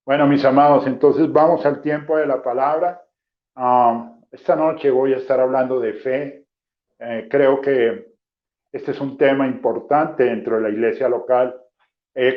Bueno, mis amados, entonces vamos al tiempo de la palabra. Esta noche voy a estar hablando de fe. Creo que este es un tema importante dentro de la iglesia local.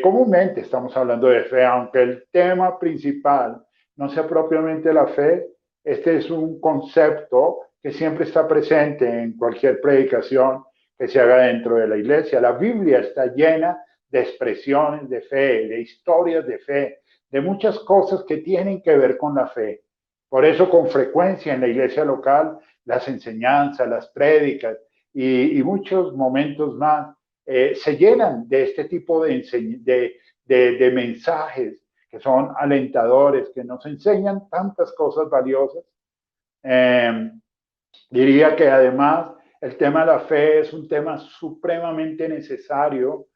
Comúnmente estamos hablando de fe, aunque el tema principal no sea propiamente la fe. Este es un concepto que siempre está presente en cualquier predicación que se haga dentro de la iglesia. La Biblia está llena de expresiones de fe, de historias de fe, de muchas cosas que tienen que ver con la fe. Por eso, con frecuencia en la iglesia local, las enseñanzas, las prédicas y muchos momentos más se llenan de este tipo de mensajes que son alentadores, que nos enseñan tantas cosas valiosas. Eh, Diría que además el tema de la fe es un tema supremamente necesario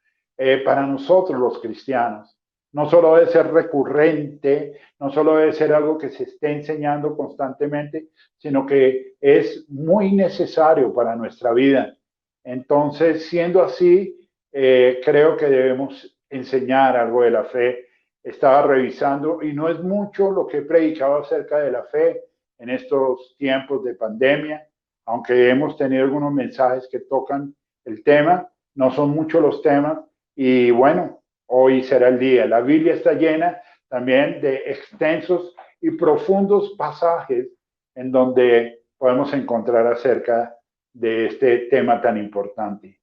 para nosotros los cristianos. No solo debe ser recurrente, no solo debe ser algo que se esté enseñando constantemente, sino que es muy necesario para nuestra vida. Entonces, siendo así, creo que debemos enseñar algo de la fe. Estaba revisando y no es mucho lo que he predicado acerca de la fe en estos tiempos de pandemia, aunque hemos tenido algunos mensajes que tocan el tema, no son muchos los temas y bueno, hoy será el día. La Biblia está llena también de extensos y profundos pasajes en donde podemos encontrar acerca de este tema tan importante.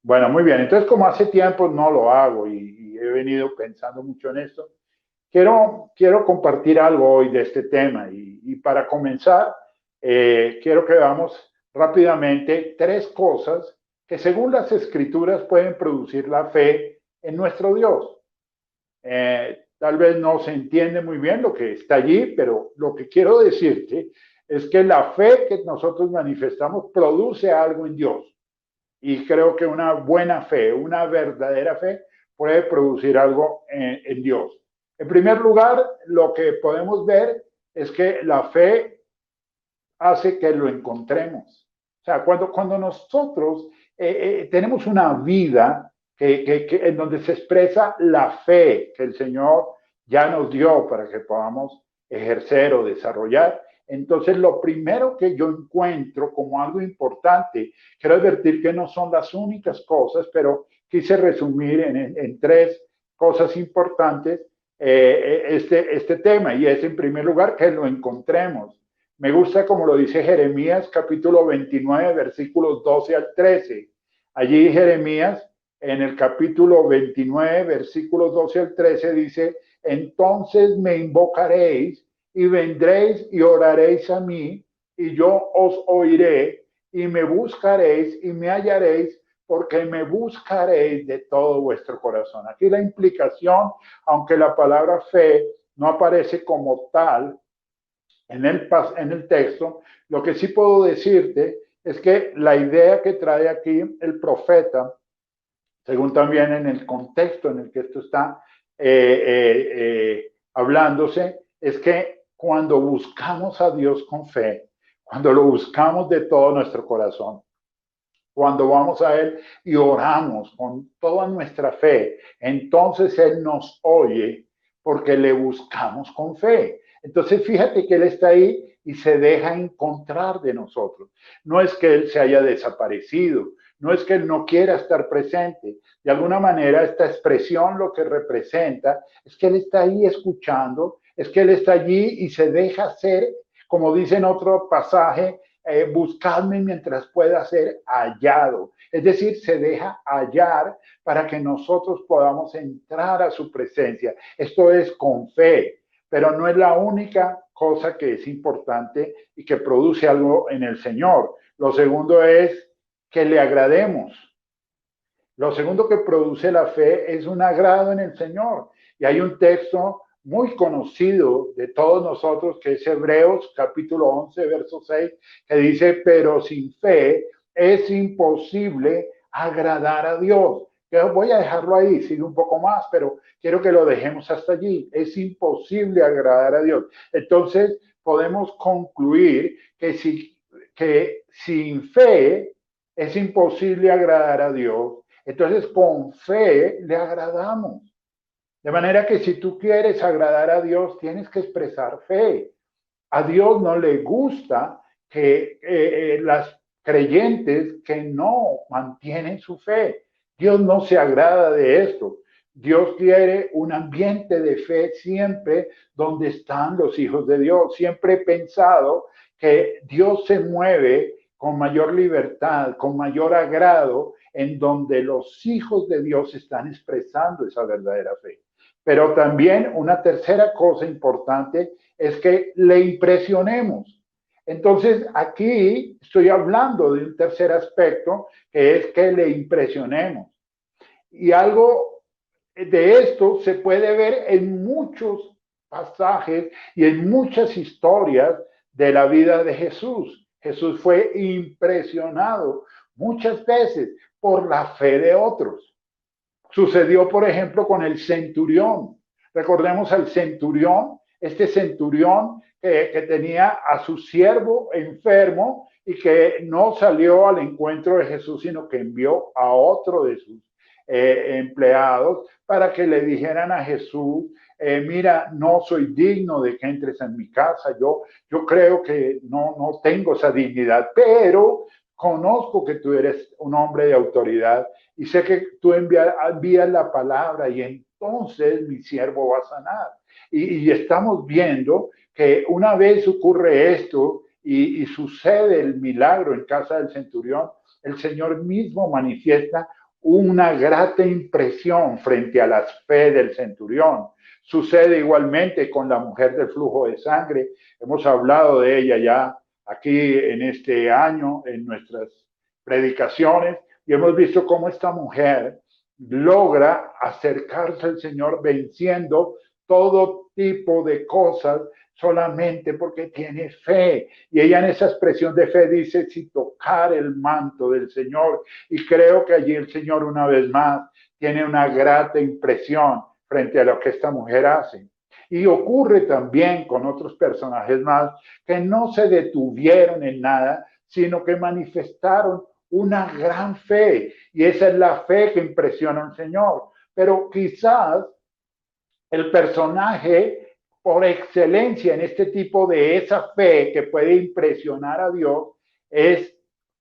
Bueno, muy bien, entonces como hace tiempo no lo hago y he venido pensando mucho en esto, quiero compartir algo hoy de este tema y para comenzar, quiero que veamos rápidamente tres cosas que según las escrituras pueden producir la fe en nuestro Dios. Tal vez no se entiende muy bien lo que está allí, pero lo que quiero decirte es que la fe que nosotros manifestamos produce algo en Dios. Y creo que una buena fe, una verdadera fe, puede producir algo en Dios. En primer lugar, lo que podemos ver es que la fe hace que lo encontremos. O sea, cuando nosotros tenemos una vida en donde se expresa la fe que el Señor ya nos dio para que podamos ejercer o desarrollar, entonces lo primero que yo encuentro como algo importante, quiero advertir que no son las únicas cosas, pero quise resumir en tres cosas importantes este tema, y es en primer lugar que lo encontremos. Me gusta como lo dice Jeremías capítulo 29, versículos 12 al 13. Allí Jeremías en el capítulo 29, versículos 12 al 13 dice, entonces me invocaréis y vendréis y oraréis a mí y yo os oiré y me buscaréis y me hallaréis porque me buscaréis de todo vuestro corazón. Aquí la implicación, aunque la palabra fe no aparece como tal, en el texto, lo que sí puedo decirte es que la idea que trae aquí el profeta, según también en el contexto en el que esto está hablándose, es que cuando buscamos a Dios con fe, cuando lo buscamos de todo nuestro corazón, cuando vamos a Él y oramos con toda nuestra fe, entonces Él nos oye porque le buscamos con fe. Entonces fíjate que Él está ahí y se deja encontrar de nosotros. No es que Él se haya desaparecido, no es que Él no quiera estar presente. De alguna manera esta expresión lo que representa es que Él está ahí escuchando, es que Él está allí y se deja ser, como dice en otro pasaje, buscadme mientras pueda ser hallado. Es decir, se deja hallar para que nosotros podamos entrar a su presencia. Esto es con fe, pero no es la única cosa que es importante y que produce algo en el Señor. Lo segundo es que le agrademos. Lo segundo que produce la fe es un agrado en el Señor. Y hay un texto muy conocido de todos nosotros que es Hebreos capítulo 11, verso 6, que dice, pero sin fe es imposible agradar a Dios. Yo voy a dejarlo ahí, sigue un poco más, pero quiero que lo dejemos hasta allí. Es imposible agradar a Dios. Entonces podemos concluir que sin fe es imposible agradar a Dios. Entonces, con fe le agradamos. De manera que si tú quieres agradar a Dios, tienes que expresar fe. A Dios no le gusta que las creyentes que no mantienen su fe. Dios no se agrada de esto. Dios quiere un ambiente de fe siempre donde están los hijos de Dios. Siempre he pensado que Dios se mueve con mayor libertad, con mayor agrado, en donde los hijos de Dios están expresando esa verdadera fe. Pero también una tercera cosa importante es que le impresionemos. Entonces, aquí estoy hablando de un tercer aspecto, que es que le impresionemos. Y algo de esto se puede ver en muchos pasajes y en muchas historias de la vida de Jesús. Jesús fue impresionado muchas veces por la fe de otros. Sucedió, por ejemplo, con el centurión. Recordemos al centurión, este centurión que tenía a su siervo enfermo y que no salió al encuentro de Jesús, sino que envió a otro de sus empleados para que le dijeran a Jesús, mira, no soy digno de que entres en mi casa, yo creo que no tengo esa dignidad, pero conozco que tú eres un hombre de autoridad y sé que tú envías la palabra y entonces mi siervo va a sanar. Y estamos viendo que una vez ocurre esto y sucede el milagro en casa del centurión, el Señor mismo manifiesta una grata impresión frente a la fe del centurión. Sucede igualmente con la mujer del flujo de sangre. Hemos hablado de ella ya aquí en este año, en nuestras predicaciones, y hemos visto cómo esta mujer logra acercarse al Señor venciendo todo tipo de cosas solamente porque tiene fe. Y ella en esa expresión de fe dice, si tocar el manto del Señor. Y creo que allí el Señor una vez más tiene una grata impresión frente a lo que esta mujer hace. Y ocurre también con otros personajes más que no se detuvieron en nada, sino que manifestaron una gran fe. Y esa es la fe que impresiona al Señor. Pero quizás el personaje por excelencia en este tipo de esa fe que puede impresionar a Dios es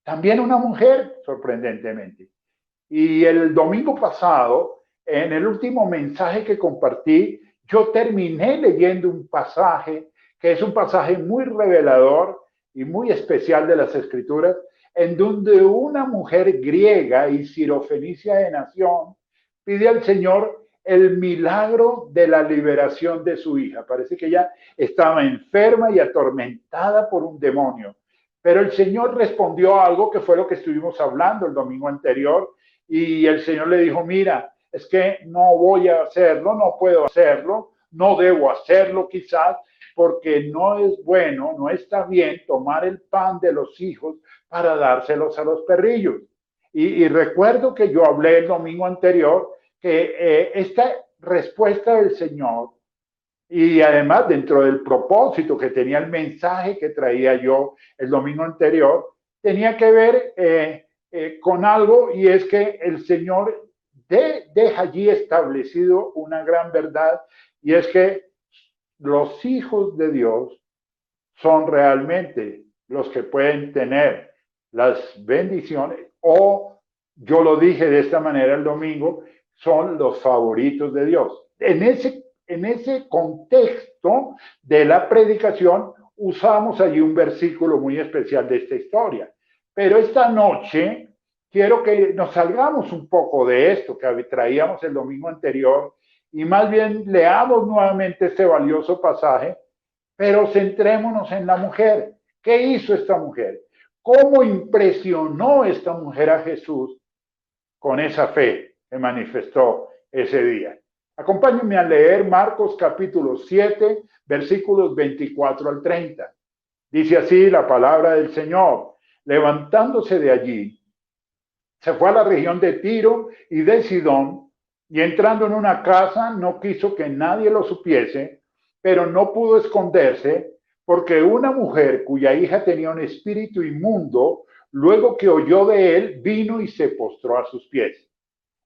también una mujer, sorprendentemente. Y el domingo pasado, en el último mensaje que compartí, yo terminé leyendo un pasaje que es un pasaje muy revelador y muy especial de las Escrituras, en donde una mujer griega y sirofenicia de nación pide al Señor el milagro de la liberación de su hija. Parece que ella estaba enferma y atormentada por un demonio. Pero el Señor respondió algo que fue lo que estuvimos hablando el domingo anterior, y el Señor le dijo, mira, es que no voy a hacerlo, no puedo hacerlo, no debo hacerlo quizás, porque no es bueno, no está bien tomar el pan de los hijos para dárselos a los perrillos. Y recuerdo que yo hablé el domingo anterior que esta respuesta del Señor y además dentro del propósito que tenía el mensaje que traía yo el domingo anterior, tenía que ver con algo y es que el Señor deja allí establecido una gran verdad y es que los hijos de Dios son realmente los que pueden tener las bendiciones o yo lo dije de esta manera el domingo, son los favoritos de Dios. En ese contexto de la predicación usamos allí un versículo muy especial de esta historia. Pero esta noche quiero que nos salgamos un poco de esto que traíamos el domingo anterior y más bien leamos nuevamente este valioso pasaje, pero centrémonos en la mujer. ¿Qué hizo esta mujer? ¿Cómo impresionó esta mujer a Jesús con esa fe que manifestó ese día? Acompáñenme a leer Marcos capítulo 7, versículos 24 al 30. Dice así la palabra del Señor. Levantándose de allí, se fue a la región de Tiro y de Sidón, y entrando en una casa no quiso que nadie lo supiese, pero no pudo esconderse, porque una mujer cuya hija tenía un espíritu inmundo, luego que oyó de él, vino y se postró a sus pies.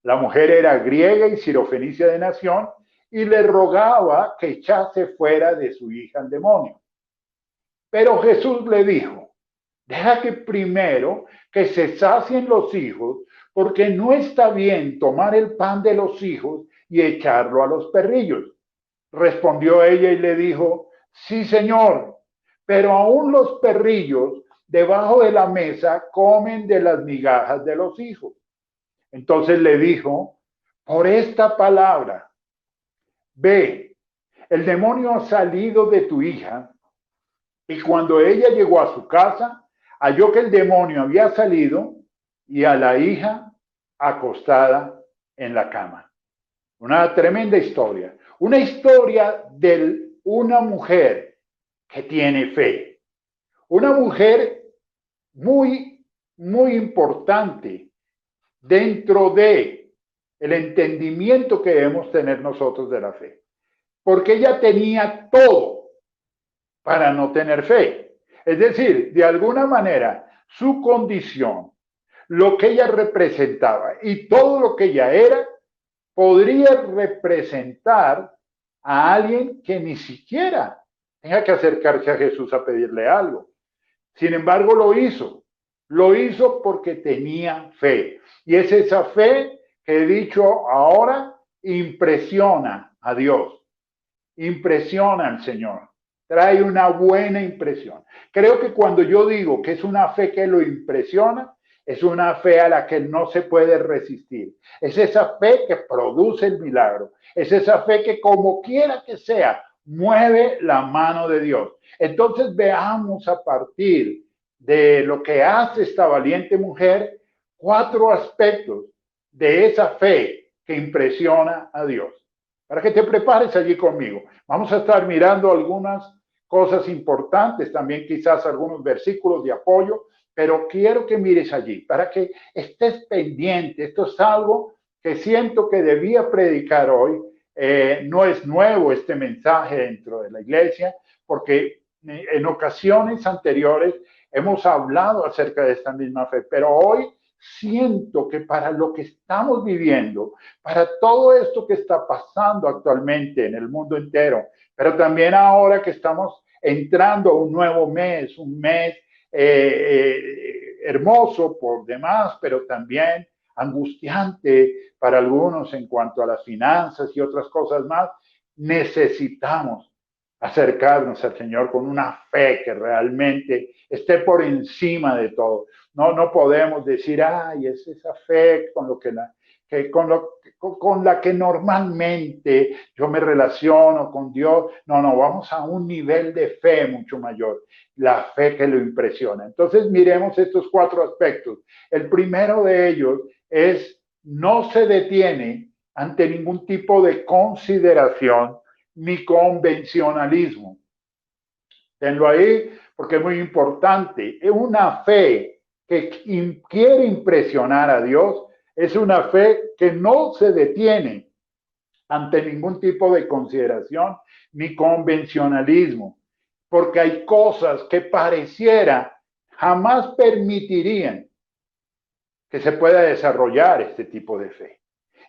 La mujer era griega y sirofenicia de nación y le rogaba que echase fuera de su hija el demonio. Pero Jesús le dijo, deja que primero que se sacien los hijos, porque no está bien tomar el pan de los hijos y echarlo a los perrillos. Respondió ella y le dijo, sí, Señor, pero aún los perrillos debajo de la mesa comen de las migajas de los hijos. Entonces le dijo, por esta palabra, ve, el demonio ha salido de tu hija. Y cuando ella llegó a su casa, halló que el demonio había salido y a la hija acostada en la cama. Una tremenda historia. Una historia de una mujer que tiene fe. Una mujer muy, muy importante dentro de el entendimiento que debemos tener nosotros de la fe. Porque ella tenía todo para no tener fe. Es decir, de alguna manera, su condición, lo que ella representaba y todo lo que ella era, podría representar a alguien que ni siquiera tenga que acercarse a Jesús a pedirle algo. Sin embargo, lo hizo. Lo hizo porque tenía fe. Y es esa fe que he dicho ahora impresiona a Dios, impresiona al Señor, trae una buena impresión. Creo que cuando yo digo que es una fe que lo impresiona, es una fe a la que no se puede resistir. Es esa fe que produce el milagro. Es esa fe que como quiera que sea, mueve la mano de Dios. Entonces veamos a partir de lo que hace esta valiente mujer, 4 aspectos de esa fe que impresiona a Dios. Para que te prepares allí conmigo. Vamos a estar mirando algunas cosas importantes, también quizás algunos versículos de apoyo, pero quiero que mires allí para que estés pendiente. Esto es algo que siento que debía predicar hoy. No es nuevo este mensaje dentro de la iglesia, porque en ocasiones anteriores hemos hablado acerca de esta misma fe, pero hoy siento que para lo que estamos viviendo, para todo esto que está pasando actualmente en el mundo entero, pero también ahora que estamos entrando a un nuevo mes, un mes hermoso por demás, pero también angustiante para algunos en cuanto a las finanzas y otras cosas más, necesitamos acercarnos al Señor con una fe que realmente esté por encima de todo. No podemos decir, ay, es esa fe con la que normalmente yo me relaciono con Dios. No, vamos a un nivel de fe mucho mayor, la fe que lo impresiona. Entonces miremos estos 4 aspectos. El primero de ellos es, no se detiene ante ningún tipo de consideración ni convencionalismo. Tenlo ahí porque es muy importante. Es una fe que quiere impresionar a Dios, es una fe que no se detiene ante ningún tipo de consideración ni convencionalismo, porque hay cosas que pareciera jamás permitirían que se pueda desarrollar este tipo de fe.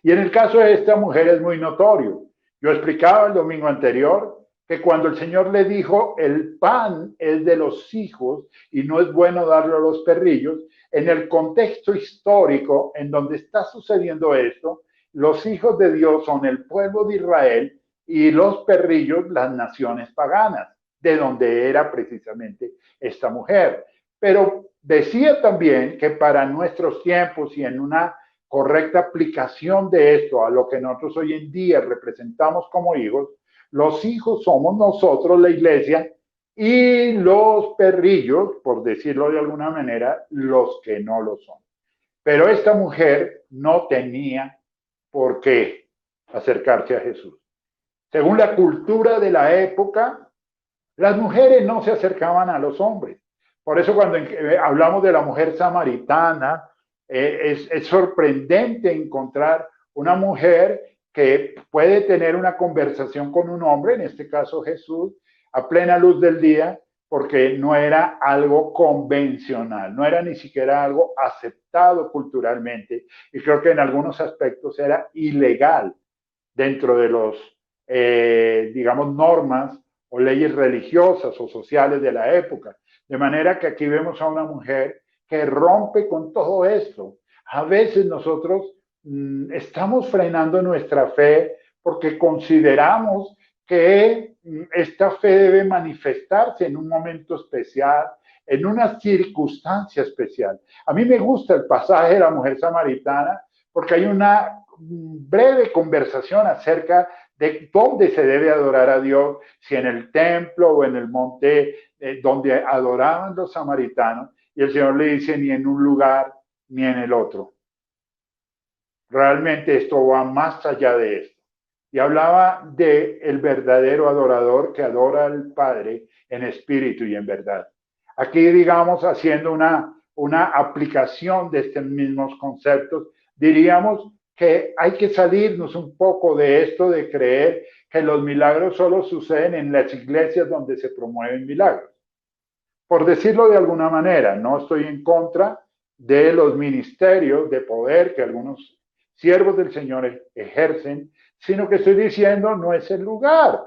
Y en el caso de esta mujer es muy notorio. Yo explicaba el domingo anterior que cuando el Señor le dijo, el pan es de los hijos y no es bueno darlo a los perrillos, en el contexto histórico en donde está sucediendo esto, los hijos de Dios son el pueblo de Israel y los perrillos las naciones paganas, de donde era precisamente esta mujer. Pero decía también que para nuestros tiempos y en una correcta aplicación de esto a lo que nosotros hoy en día representamos como hijos, los hijos somos nosotros, la iglesia, y los perrillos, por decirlo de alguna manera, los que no lo son. Pero esta mujer no tenía por qué acercarse a Jesús. Según la cultura de la época, las mujeres no se acercaban a los hombres. Por eso cuando hablamos de la mujer samaritana, es sorprendente encontrar una mujer que puede tener una conversación con un hombre, en este caso Jesús, a plena luz del día, porque no era algo convencional, no era ni siquiera algo aceptado culturalmente, y creo que en algunos aspectos era ilegal dentro de los digamos, normas o leyes religiosas o sociales de la época. De manera que aquí vemos a una mujer que rompe con todo esto. A veces nosotros estamos frenando nuestra fe porque consideramos que esta fe debe manifestarse en un momento especial, en una circunstancia especial. A mí me gusta el pasaje de la mujer samaritana porque hay una breve conversación acerca de dónde se debe adorar a Dios, si en el templo o en el monte donde adoraban los samaritanos, y el Señor le dice ni en un lugar ni en el otro. Realmente esto va más allá de esto. Y hablaba de el verdadero adorador que adora al Padre en espíritu y en verdad. Aquí, digamos, haciendo una aplicación de estos mismos conceptos, diríamos que hay que salirnos un poco de esto de creer que los milagros solo suceden en las iglesias donde se promueven milagros. Por decirlo de alguna manera, no estoy en contra de los ministerios de poder que algunos siervos del Señor ejercen, sino que estoy diciendo no es el lugar,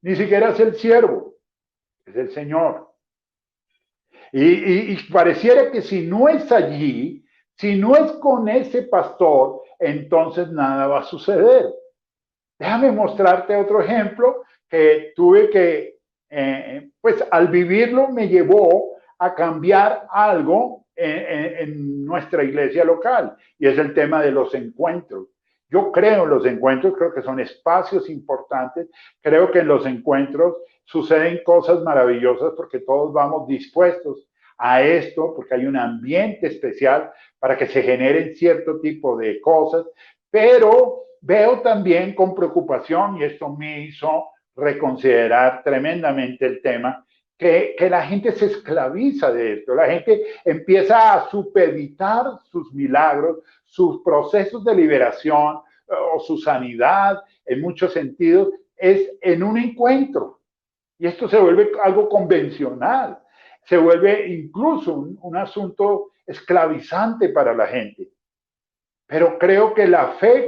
ni siquiera es el siervo, es el Señor. Y pareciera que si no es allí, si no es con ese pastor, entonces nada va a suceder. Déjame mostrarte otro ejemplo que tuve que, pues al vivirlo me llevó a cambiar algo en nuestra iglesia local, y es el tema de los encuentros. Yo creo en los encuentros, creo que son espacios importantes, creo que en los encuentros suceden cosas maravillosas porque todos vamos dispuestos a esto, porque hay un ambiente especial para que se generen cierto tipo de cosas, pero veo también con preocupación, y esto me hizo reconsiderar tremendamente el tema, que la gente se esclaviza de esto, la gente empieza a supeditar sus milagros, sus procesos de liberación o su sanidad, en muchos sentidos, es en un encuentro. Y esto se vuelve algo convencional, se vuelve incluso un asunto esclavizante para la gente. Pero creo que la fe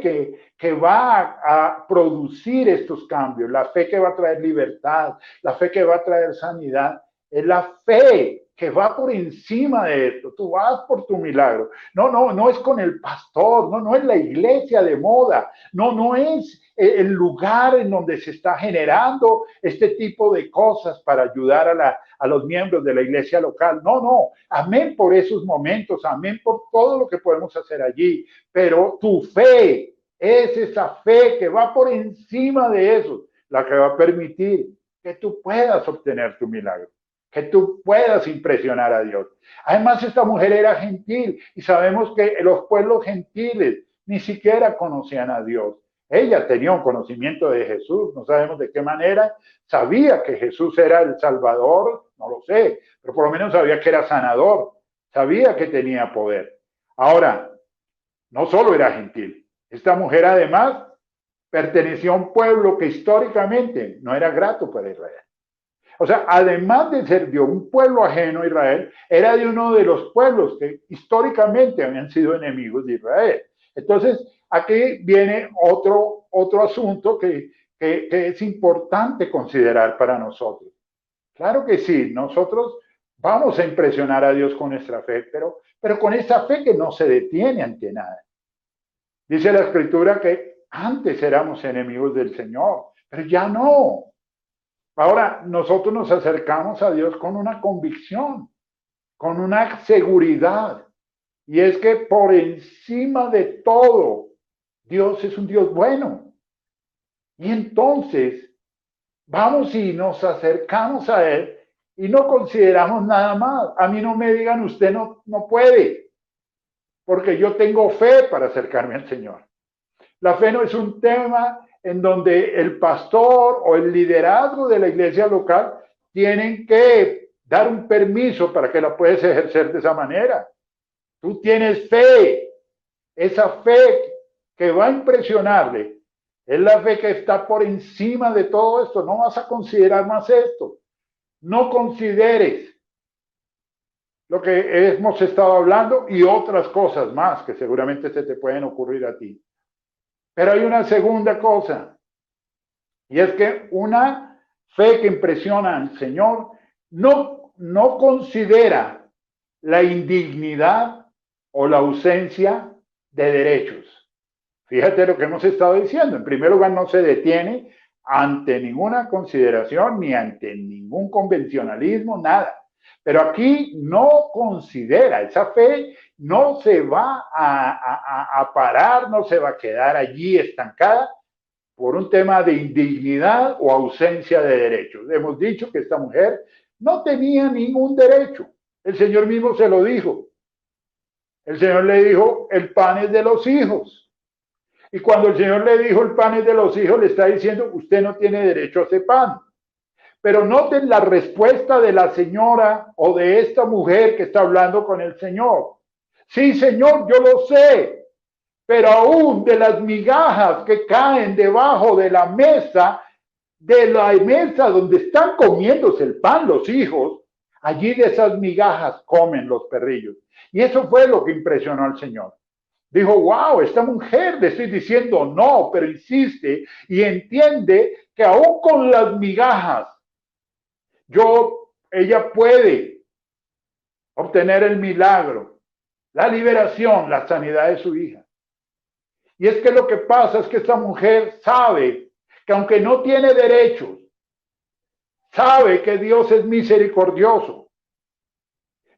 que va a producir estos cambios, la fe que va a traer libertad, la fe que va a traer sanidad, es la fe que va por encima de esto. Tú vas por tu milagro. No es con el pastor, no es la iglesia de moda, no es el lugar en donde se está generando este tipo de cosas para ayudar a los miembros de la iglesia local. No, amén por esos momentos, amén por todo lo que podemos hacer allí, pero tu fe es esa fe que va por encima de eso, la que va a permitir que tú puedas obtener tu milagro, que tú puedas impresionar a Dios. Además, esta mujer era gentil y sabemos que los pueblos gentiles ni siquiera conocían a Dios. Ella tenía un conocimiento de Jesús, no sabemos de qué manera, sabía que Jesús era el Salvador, no lo sé, pero por lo menos sabía que era sanador, sabía que tenía poder. Ahora, no solo era gentil, esta mujer además pertenecía a un pueblo que históricamente no era grato para Israel. O sea, además de ser de un pueblo ajeno a Israel, era de uno de los pueblos que históricamente habían sido enemigos de Israel. Entonces, aquí viene otro asunto que es importante considerar para nosotros. Claro que sí, nosotros vamos a impresionar a Dios con nuestra fe, pero con esa fe que no se detiene ante nada. Dice la Escritura que antes éramos enemigos del Señor, pero ya no. Ahora nosotros nos acercamos a Dios con una convicción, con una seguridad, y es que por encima de todo, Dios es un Dios bueno. Y entonces vamos y nos acercamos a Él y no consideramos nada más. A mí no me digan, usted no puede, porque yo tengo fe para acercarme al Señor. La fe no es un tema en donde el pastor o el liderazgo de la iglesia local tienen que dar un permiso para que la puedas ejercer de esa manera. Tú tienes fe, esa fe que va a impresionarle, es la fe que está por encima de todo esto. No vas a considerar más esto. No consideres lo que hemos estado hablando y otras cosas más que seguramente se te pueden ocurrir a ti. Pero hay una segunda cosa. Y es que una fe que impresiona al Señor no considera la indignidad o la ausencia de derechos. Fíjate lo que hemos estado diciendo. En primer lugar, no se detiene ante ninguna consideración ni ante ningún convencionalismo, nada. Pero aquí no considera, esa fe no se va a parar, no se va a quedar allí estancada por un tema de indignidad o ausencia de derechos. Hemos dicho que esta mujer no tenía ningún derecho. El Señor mismo se lo dijo. El Señor le dijo, el pan es de los hijos. Y cuando el Señor le dijo, el pan es de los hijos, le está diciendo, usted no tiene derecho a ese pan. Pero noten la respuesta de la señora o de esta mujer que está hablando con el Señor. Sí, Señor, yo lo sé, pero aún de las migajas que caen debajo de la mesa donde están comiéndose el pan los hijos, allí de esas migajas comen los perrillos. Y eso fue lo que impresionó al Señor. Dijo, wow, esta mujer le estoy diciendo no, pero insiste y entiende que aún con las migajas, ella puede obtener el milagro, la liberación, la sanidad de su hija. Y es que lo que pasa es que esta mujer sabe que aunque no tiene derechos, sabe que Dios es misericordioso.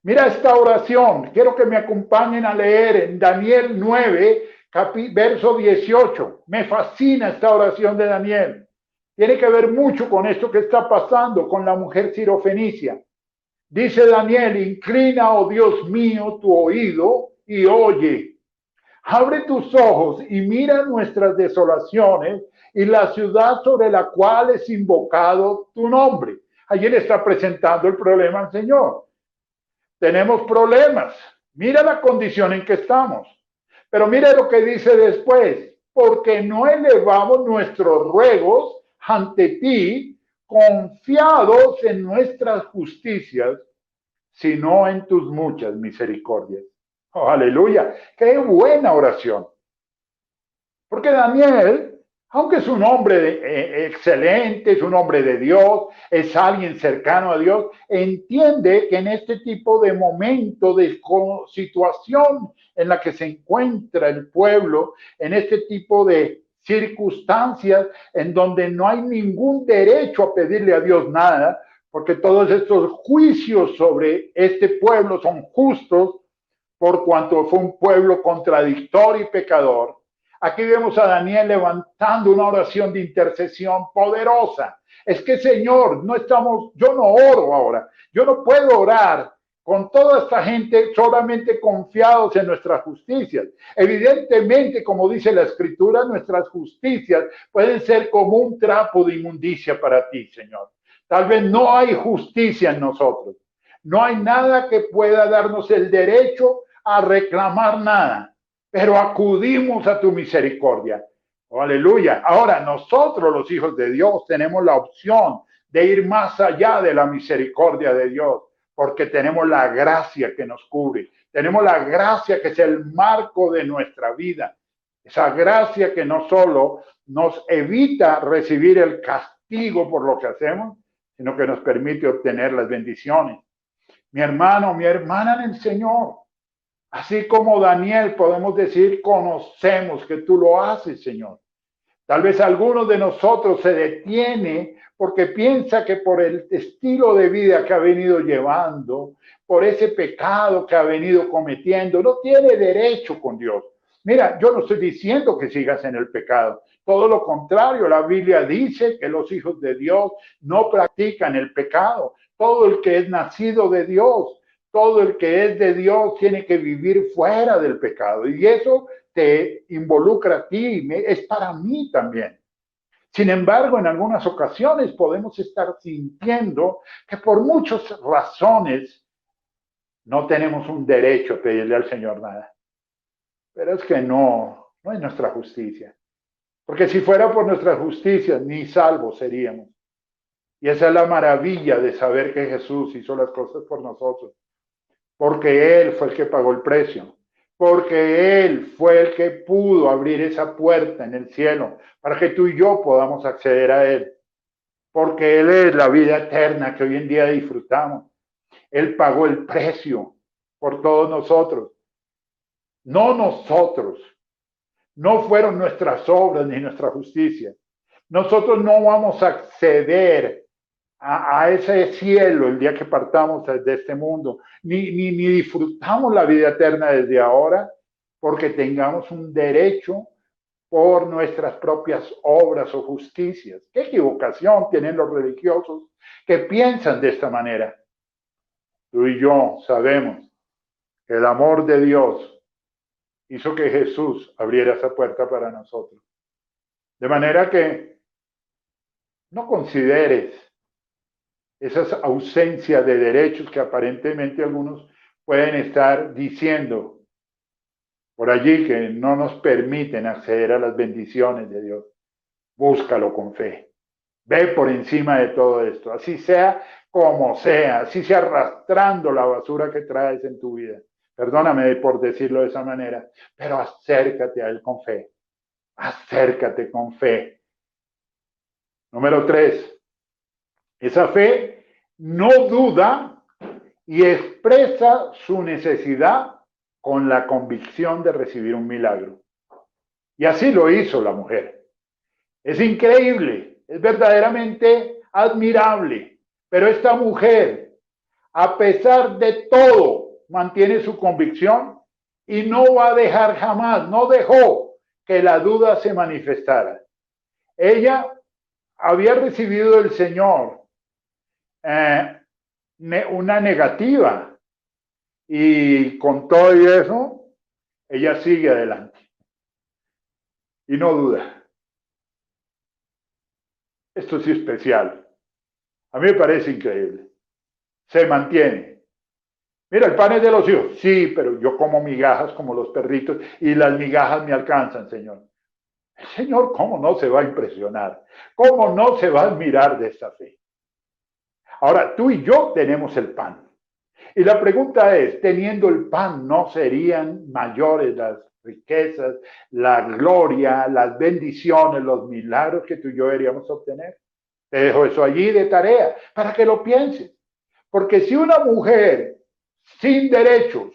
Mira esta oración, quiero que me acompañen a leer en Daniel 9, verso 18. Me fascina esta oración de Daniel. Tiene que ver mucho con esto que está pasando con la mujer sirofenicia. Dice Daniel, inclina, oh Dios mío, tu oído y oye. Abre tus ojos y mira nuestras desolaciones y la ciudad sobre la cual es invocado tu nombre. Allí le está presentando el problema al Señor. Tenemos problemas. Mira la condición en que estamos. Pero mira lo que dice después. Porque no elevamos nuestros ruegos ante ti, confiados en nuestras justicias, sino en tus muchas misericordias. Oh, aleluya. Qué buena oración. Porque Daniel, aunque es un hombre excelente, es un hombre de Dios, es alguien cercano a Dios, entiende que en este tipo de momento de situación en la que se encuentra el pueblo, en este tipo de circunstancias en donde no hay ningún derecho a pedirle a Dios nada, porque todos estos juicios sobre este pueblo son justos por cuanto fue un pueblo contradictorio y pecador. Aquí vemos a Daniel levantando una oración de intercesión poderosa. Es que, Señor, yo no oro ahora. Yo no puedo orar con toda esta gente solamente confiados en nuestras justicias. Evidentemente, como dice la Escritura, nuestras justicias pueden ser como un trapo de inmundicia para ti, Señor. Tal vez no hay justicia en nosotros. No hay nada que pueda darnos el derecho a reclamar nada, pero acudimos a tu misericordia. Oh, aleluya. Ahora, nosotros los hijos de Dios tenemos la opción de ir más allá de la misericordia de Dios, porque tenemos la gracia que nos cubre. Tenemos la gracia que es el marco de nuestra vida. Esa gracia que no solo nos evita recibir el castigo por lo que hacemos, sino que nos permite obtener las bendiciones. Mi hermano, mi hermana en el Señor, así como Daniel, podemos decir, conocemos que tú lo haces, Señor. Tal vez algunos de nosotros se detiene porque piensa que por el estilo de vida que ha venido llevando, por ese pecado que ha venido cometiendo, no tiene derecho con Dios. Mira, yo no estoy diciendo que sigas en el pecado. Todo lo contrario, la Biblia dice que los hijos de Dios no practican el pecado. Todo el que es nacido de Dios, todo el que es de Dios tiene que vivir fuera del pecado. Y eso te involucra a ti, es para mí también. Sin embargo, en algunas ocasiones podemos estar sintiendo que por muchas razones no tenemos un derecho a pedirle al Señor nada. Pero es que no es nuestra justicia. Porque si fuera por nuestra justicia, ni salvos seríamos. Y esa es la maravilla de saber que Jesús hizo las cosas por nosotros. Porque Él fue el que pagó el precio. porque Él fue el que pudo abrir esa puerta en el cielo para que tú y yo podamos acceder a Él, porque Él es la vida eterna que hoy en día disfrutamos. Él pagó el precio por todos nosotros, no nosotros, no fueron nuestras obras ni nuestra justicia. Nosotros no vamos a acceder a ese cielo el día que partamos de este mundo, ni disfrutamos la vida eterna desde ahora porque tengamos un derecho por nuestras propias obras o justicias. ¿Qué equivocación tienen los religiosos que piensan de esta manera? Tú y yo sabemos que el amor de Dios hizo que Jesús abriera esa puerta para nosotros. De manera que no consideres esas ausencias de derechos que aparentemente algunos pueden estar diciendo por allí que no nos permiten acceder a las bendiciones de Dios. Búscalo con fe. Ve por encima de todo esto, así sea como sea, así sea arrastrando la basura que traes en tu vida. Perdóname por decirlo de esa manera, pero acércate a Él con fe. Acércate con fe. Número 3. Esa fe no duda y expresa su necesidad con la convicción de recibir un milagro. Y así lo hizo la mujer. Es increíble, es verdaderamente admirable, pero esta mujer, a pesar de todo, mantiene su convicción y no va a dejar jamás, no dejó que la duda se manifestara. Ella había recibido del Señor una negativa y con todo eso, ella sigue adelante y no duda. Esto sí es especial. A mí me parece increíble. Se mantiene. Mira, el pan es de los hijos. Sí, pero yo como migajas como los perritos y las migajas me alcanzan, Señor. El Señor, ¿cómo no se va a impresionar? ¿Cómo no se va a admirar de esta fe? Ahora, tú y yo tenemos el pan. Y la pregunta es, teniendo el pan, ¿no serían mayores las riquezas, la gloria, las bendiciones, los milagros que tú y yo deberíamos obtener? Te dejo eso allí de tarea para que lo pienses. Porque si una mujer sin derechos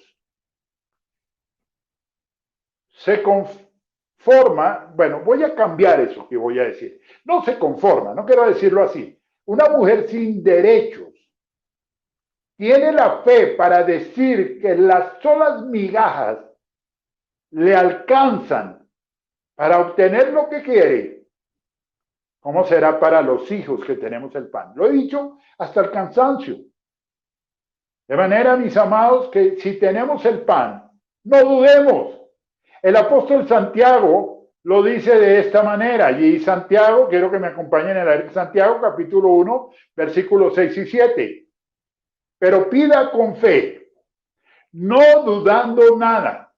se conforma, bueno, voy a cambiar eso que voy a decir. No se conforma, no quiero decirlo así. Una mujer sin derechos tiene la fe para decir que las solas migajas le alcanzan para obtener lo que quiere. ¿Cómo será para los hijos que tenemos el pan? Lo he dicho hasta el cansancio. De manera, mis amados, que si tenemos el pan, no dudemos. El apóstol Santiago lo dice de esta manera. Y Santiago, quiero que me acompañen a leer Santiago, capítulo 1, versículos 6 y 7. Pero pida con fe, no dudando nada,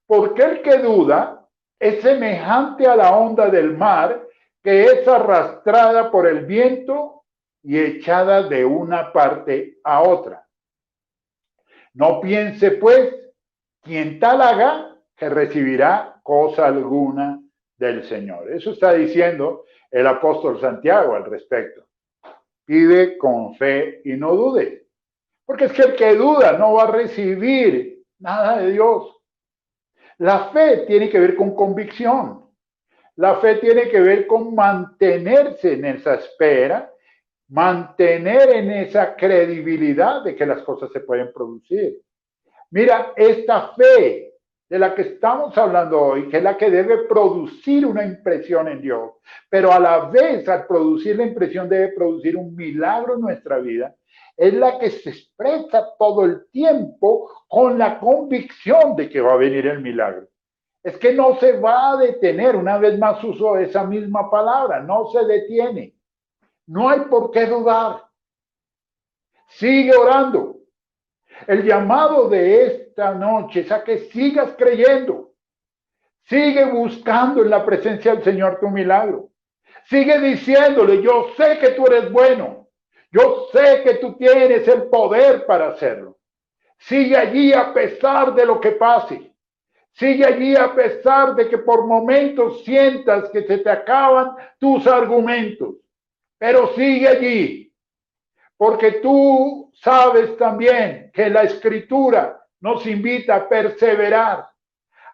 porque el que duda es semejante a la onda del mar que es arrastrada por el viento y echada de una parte a otra. No piense, pues, quien tal haga, que recibirá cosa alguna del Señor. Eso está diciendo el apóstol Santiago al respecto. Pide con fe y no dude. Porque es que el que duda no va a recibir nada de Dios. La fe tiene que ver con convicción. La fe tiene que ver con mantenerse en esa espera, mantener en esa credibilidad de que las cosas se pueden producir. Mira, esta fe de la que estamos hablando hoy, que es la que debe producir una impresión en Dios, pero a la vez al producir la impresión debe producir un milagro en nuestra vida, es la que se expresa todo el tiempo con la convicción de que va a venir el milagro. Es que no se va a detener, una vez más uso esa misma palabra, no se detiene. No hay por qué dudar. Sigue orando. El llamado de esta noche es a que sigas creyendo. Sigue buscando en la presencia del Señor tu milagro. Sigue diciéndole, yo sé que tú eres bueno. Yo sé que tú tienes el poder para hacerlo. Sigue allí a pesar de lo que pase. Sigue allí a pesar de que por momentos sientas que se te acaban tus argumentos. Pero sigue allí, porque tú sabes también que la Escritura nos invita a perseverar,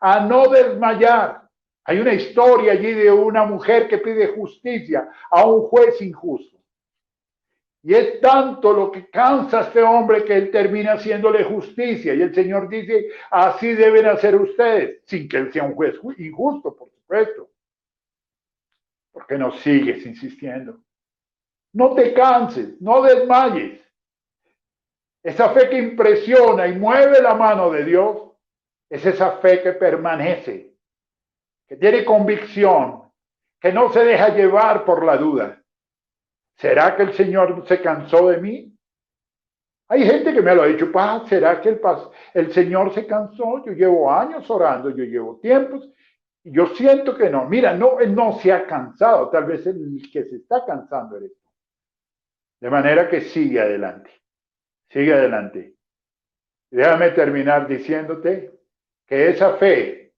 a no desmayar. Hay una historia allí de una mujer que pide justicia a un juez injusto. Y es tanto lo que cansa a este hombre que él termina haciéndole justicia. Y el Señor dice, así deben hacer ustedes, sin que él sea un juez injusto, por supuesto. Porque no sigues insistiendo. No te canses, no desmayes. Esa fe que impresiona y mueve la mano de Dios es esa fe que permanece, que tiene convicción, que no se deja llevar por la duda. ¿Será que el Señor se cansó de mí? Hay gente que me lo ha dicho, ¿será que el Señor se cansó? Yo llevo años orando, yo llevo tiempos, y yo siento que no. Mira, no, Él no se ha cansado, tal vez el que se está cansando eres tú. De manera que sigue adelante, sigue adelante. Déjame terminar diciéndote que esa fe,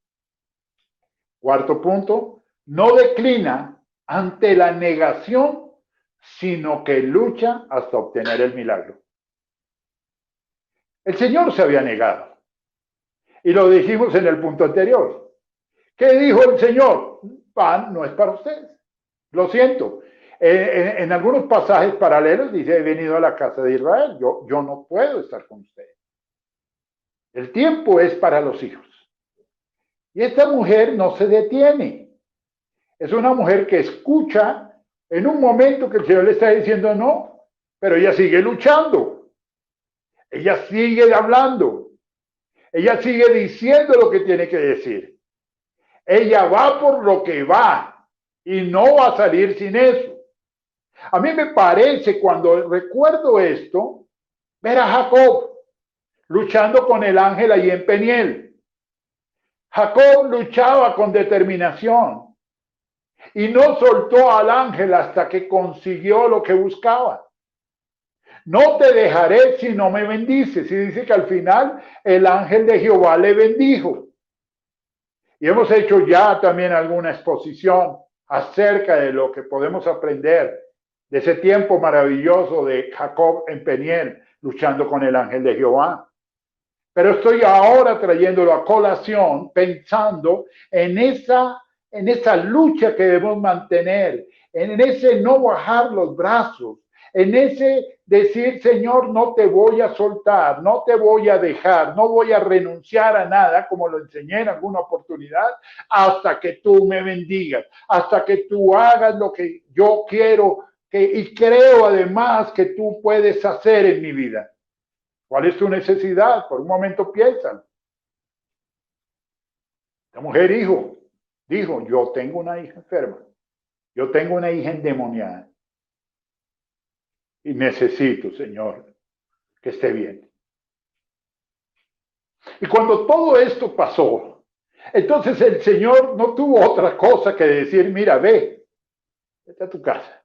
cuarto punto, no declina ante la negación, sino que lucha hasta obtener el milagro. El Señor se había negado. Y lo dijimos en el punto anterior. ¿Qué dijo el Señor? Pan no es para ustedes. Lo siento. En algunos pasajes paralelos dice, he venido a la casa de Israel. Yo no puedo estar con ustedes. El tiempo es para los hijos. Y esta mujer no se detiene. Es una mujer que escucha en un momento que el Señor le está diciendo no, pero ella sigue luchando. Ella sigue hablando. Ella sigue diciendo lo que tiene que decir. Ella va por lo que va y no va a salir sin eso. A mí me parece, cuando recuerdo esto, ver a Jacob luchando con el ángel allí en Peniel. Jacob luchaba con determinación y no soltó al ángel hasta que consiguió lo que buscaba. No te dejaré si no me bendices. Y dice que al final el ángel de Jehová le bendijo. Y hemos hecho ya también alguna exposición acerca de lo que podemos aprender de ese tiempo maravilloso de Jacob en Peniel, luchando con el ángel de Jehová. Pero estoy ahora trayéndolo a colación, pensando en esa lucha que debemos mantener, en ese no bajar los brazos, en ese decir, Señor, no te voy a soltar, no te voy a dejar, no voy a renunciar a nada, como lo enseñé en alguna oportunidad, hasta que tú me bendigas, hasta que tú hagas lo que yo quiero y creo además que tú puedes hacer en mi vida. ¿Cuál es tu necesidad? Por un momento piensa. La mujer dijo, yo tengo una hija enferma, yo tengo una hija endemoniada. Y necesito, Señor, que esté bien. Y cuando todo esto pasó, entonces el Señor no tuvo otra cosa que decir, mira, vete a tu casa,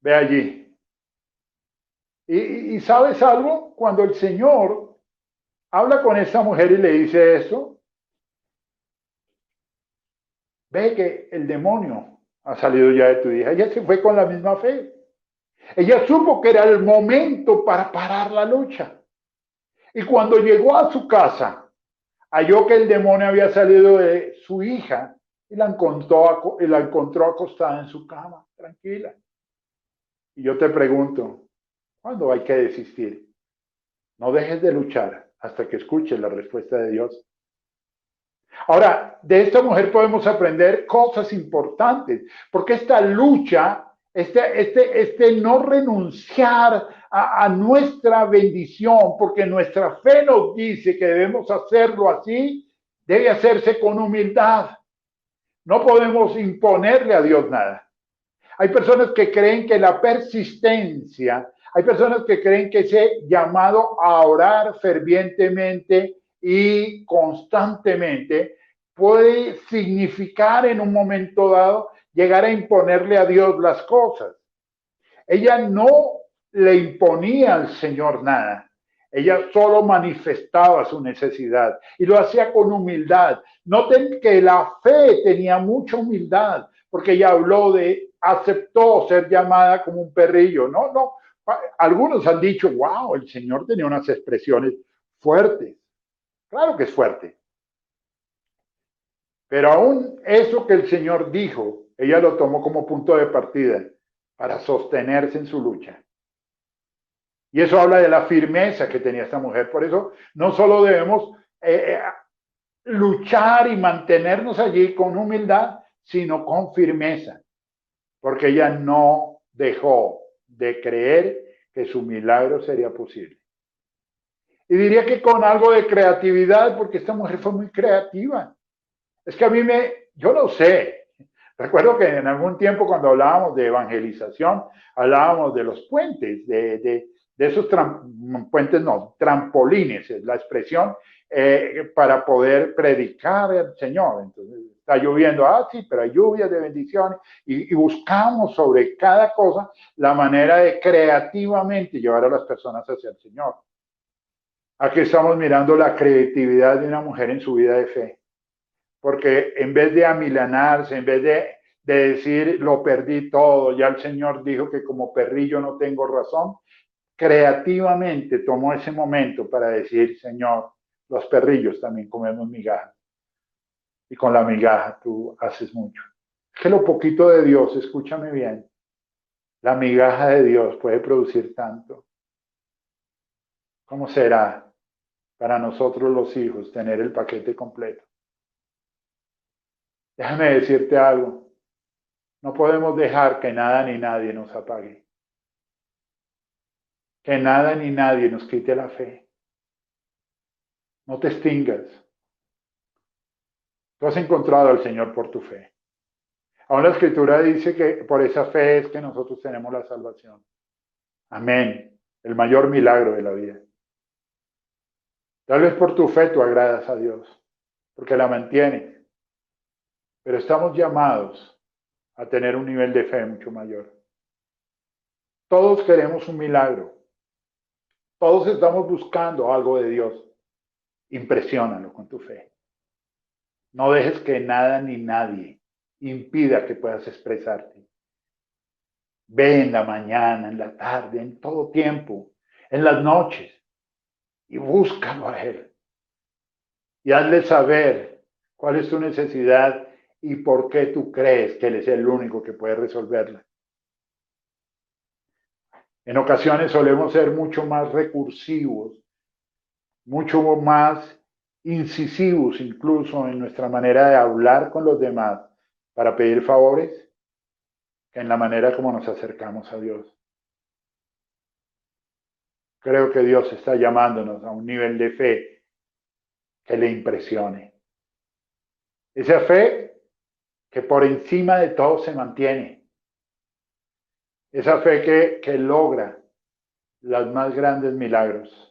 ve allí. Y ¿sabes algo? Cuando el Señor habla con esa mujer y le dice eso, ve que el demonio ha salido ya de tu hija. Ella se fue con la misma fe. Ella supo que era el momento para parar la lucha. Y cuando llegó a su casa, halló que el demonio había salido de su hija y la encontró acostada en su cama, tranquila. Y yo te pregunto, ¿cuándo hay que desistir? No dejes de luchar hasta que escuches la respuesta de Dios. Ahora, de esta mujer podemos aprender cosas importantes, porque esta lucha, este no renunciar a nuestra bendición, porque nuestra fe nos dice que debemos hacerlo así, debe hacerse con humildad. No podemos imponerle a Dios nada. Hay personas que creen que la persistencia, hay personas que creen que ese llamado a orar fervientemente y constantemente puede significar en un momento dado llegar a imponerle a Dios las cosas. Ella no le imponía al Señor nada. Ella solo manifestaba su necesidad y lo hacía con humildad. Noten que la fe tenía mucha humildad, porque ella habló de, aceptó ser llamada como un perrillo. No, no. Algunos han dicho, wow, el Señor tenía unas expresiones fuertes. Claro que es fuerte. Pero aún eso que el Señor dijo, ella lo tomó como punto de partida para sostenerse en su lucha. Y eso habla de la firmeza que tenía esta mujer. Por eso no solo debemos luchar y mantenernos allí con humildad, sino con firmeza, porque ella no dejó de creer que su milagro sería posible. Y diría que con algo de creatividad, porque esta mujer fue muy creativa. Es que a mí yo no sé. Recuerdo que en algún tiempo cuando hablábamos de evangelización, hablábamos de los puentes, de esos puentes, no, trampolines, es la expresión, para poder predicar al Señor. Entonces, está lloviendo, sí, pero hay lluvias de bendiciones y buscamos sobre cada cosa la manera de creativamente llevar a las personas hacia el Señor. Aquí estamos mirando la creatividad de una mujer en su vida de fe. Porque en vez de amilanarse, en vez de decir lo perdí todo, ya el Señor dijo que como perrillo no tengo razón, creativamente tomó ese momento para decir, Señor, los perrillos también comemos migajas. Y con la migaja tú haces mucho. Es que lo poquito de Dios, escúchame bien, la migaja de Dios puede producir tanto. ¿Cómo será para nosotros los hijos tener el paquete completo? Déjame decirte algo. No podemos dejar que nada ni nadie nos apague. Que nada ni nadie nos quite la fe. No te extingas. Tú has encontrado al Señor por tu fe. Aún la Escritura dice que por esa fe es que nosotros tenemos la salvación. Amén. El mayor milagro de la vida. Tal vez por tu fe tú agradas a Dios, porque la mantienes. Pero estamos llamados a tener un nivel de fe mucho mayor. Todos queremos un milagro. Todos estamos buscando algo de Dios. Impresiónalo con tu fe. No dejes que nada ni nadie impida que puedas expresarte. Ve en la mañana, en la tarde, en todo tiempo, en las noches, y búscalo a Él. Y hazle saber cuál es tu necesidad y por qué tú crees que Él es el único que puede resolverla. En ocasiones solemos ser mucho más recursivos, mucho más incisivos incluso en nuestra manera de hablar con los demás para pedir favores que en la manera como nos acercamos a Dios. Creo que Dios está llamándonos a un nivel de fe que le impresione. Esa fe que por encima de todo se mantiene. Esa fe que logra los más grandes milagros.